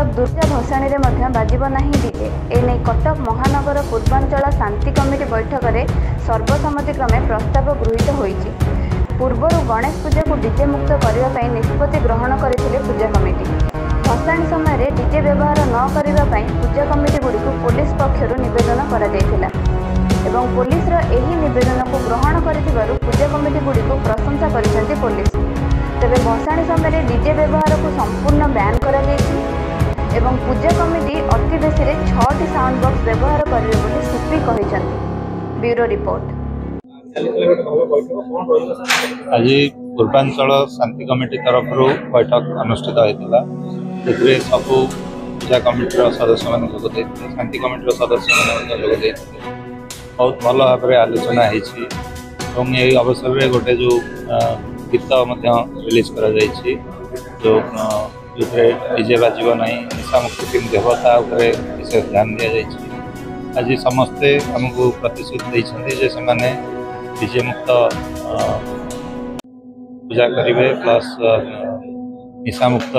कटक दुर्गा भसाणी में बाजिब नहीं डीजे एने कटक महानगर पूर्वांचल शांति कमिटी बैठक में सर्वसम्मति क्रमे प्रस्ताव गृहीत होईछि। पूर्वर गणेश पूजा को डीजे मुक्त करने निष्पत्ति ग्रहण करथिले पूजा कमिटी। भसाणी समय डीजे व्यवहार न करने पूजा कमिटी गुड़ी पुलिस पक्षर निवेदन करा एवं पुलिस एही निवेदन को ग्रहण कर पूजा कमिटी गुड़ी प्रशंसा कर पुलिस। तेरे भसाणी समय डीजे व्यवहार को संपूर्ण बैन करा एवं पूजा कमिटी अति बेसी 6टी साउंड बॉक्स व्यवहार करेंगे बोली सीपी कहते। Bureau report. आज पूर्वांचल शांति कमिटी तरफ बैठक अनुष्ठित होता है। सब पूजा कमिटी सदस्य मैंने जोगदे शांति कमिटी सदस्य मैंने जोगदे बहुत भल भाव में आलोचना होती अवसर में गोटे जो गीत रिलीज कर जो डीजे बाजिब ना निशा मुक्ति टीम देवता विशेष ध्यान दि जाए। आज समस्ते आमको प्रतिश्रुति देते से डीजे मुक्त पूजा करेंगे प्लस निशा मुक्त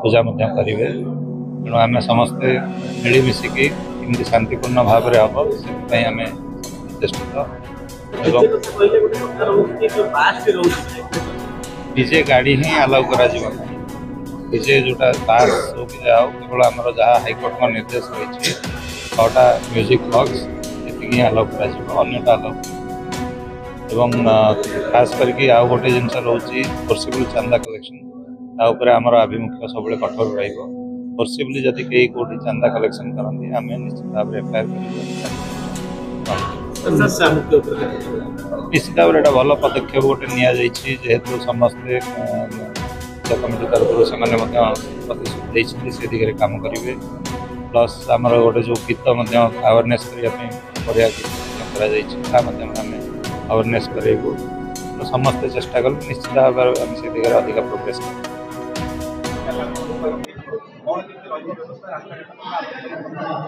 पूजा करेंगे। तेणु आम समस्ते मिलमिशिकी इमती शांतिपूर्ण भाव में हम से आम चेष्टित। डीजे गाड़ी ही अलाउ करा डीजे जोटा बास हो कि जाओ केवल आमर जहाँ हाइकोर्ट का निर्देश रही 6टा म्यूजिक बॉक्स ये अलाउ करटा अलाउ एवं खास करके आउ गोटे जिनस रोचे फोर्सिबल चांदा कलेक्शन आमर आभिमुख्य सब कठोर फोर्सिबली जदि कहीं कौटी चांदा कलेक्शन करती आम निश्चित भाव में एफआईआर निश्चित भाव में भल पदक्षेप गोटे जेहेतु समस्ते कमिटी तरफ से प्रतिश्रुति देते से दिगरे काम करेंगे प्लस आमर गोटे जो गीत अवेयरनेस अवेयरनेस करेंगे तो समस्ते चेष्टा करें निश्चित भाव में से दिगरे अधिक प्रोग्रेस।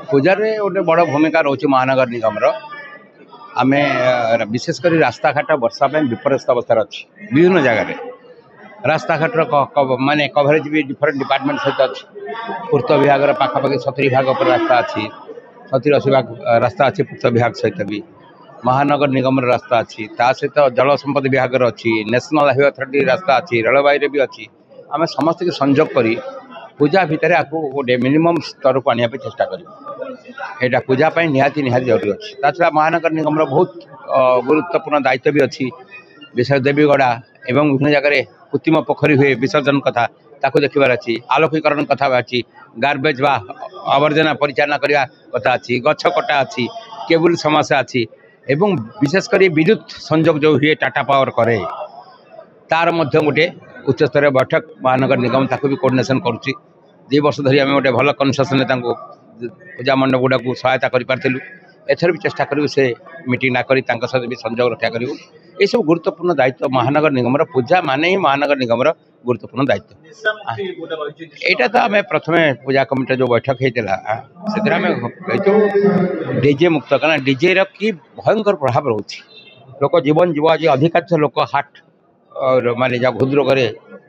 पूजार गोटे बड़ भूमिका रोचे महानगर निगम आम विशेषकर रास्ताघाट वर्षा विपर्यस्त अवस्था अच्छी विभिन्न जगह रास्ताघाट माने कवरेज भी डिफरेंट डिपार्टमेंट सहित अच्छी। पूर्त विभाग पाखापाखि 70 भाग पर रास्ता अच्छी 70-80 भाग रास्ता अच्छी पूर्त विभाग सहित भी महानगर निगम रास्ता अच्छी ता सहित जल संपद विभाग अच्छी नेशनल हाईवे अथॉरिटी रास्ता अच्छी रेलवाई भी अच्छी। आम समस्त के संजोग करी पूजा भितर आपको गोटे मिनिमम स्तर को आने चेष्टा करा पूजा निहाती जरूरी अच्छी। छड़ा महानगर निगम बहुत गुरुत्वपूर्ण दायित्व भी अच्छी विशेष देवीगढ़ा एवं विभिन्न जगह कृत्रिम पोखरी हुए विसर्जन कथा ताकू देखिबार अच्छी आलोकीकरण कथा अच्छी गार्बेज बा आवर्जना परिचालना करने कथा अच्छी गछ कटा अच्छी केबुल समस्या अच्छी एवं विशेषकर विद्युत संजोग जो हुए टाटा पावर करे तार मध्य गोटे उच्च स्तरीय बैठक महानगर निगम ताकू भी कोऑर्डिनेशन करुच्ची 2 वर्ष धरी आम गोटे भल कनसेसन पूजा मंडप गुड़ा को सहायता करूँ एथर भी चेष्टा करूँ से मीटिंग ना करी सहित भी संजोग रक्षा करूँ। ये सब गुरुत्वपूर्ण दायित्व महानगर निगम पूजा माने ही महानगर निगम गुरुत्वपूर्ण दायित्व। यहाँ तो आम प्रथम पूजा कमिटी जो बैठक होता है डीजे मुक्त कारण डीजे कि भयंकर प्रभाव रोचे लोक जीवन जीव आज अधिकांश लोक हार्ट और माने जहाँ हृदरोग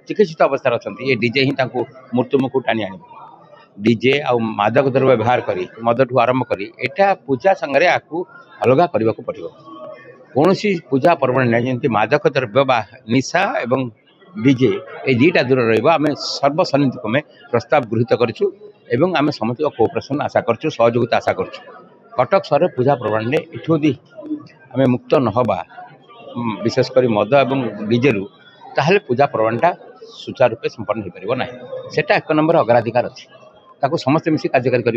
चिकित्सित अवस्था अच्छा ये डीजे ही मृत्युमुख टाणी आने डीजे आ मादक द्रव्य व्यवहार करी मद ठू आरंभ करी एटा पूजा संगे आपको अलग करने को पड़ो कौन पूजा पर्व नहीं मादक द्रव्य बा निशा एवं डीजे ये 2टा दूर रही सर्वसन्निधि में प्रस्ताव गृहीत करूँ एवं आम समस्त कोऑपरेशन आशा करूँ सहयोगिता आशा करूँ। कटक सहर पूजा पर्व इठूदी आम मुक्त नहबा विशेषकर मद एवं डीजे रु ताहले पूजा पर्वटा सुचारू रूपे संपन्न हो पार ना से 1 नंबर अग्राधिकार अच्छी समस्त मिसी कार्यकारी कर।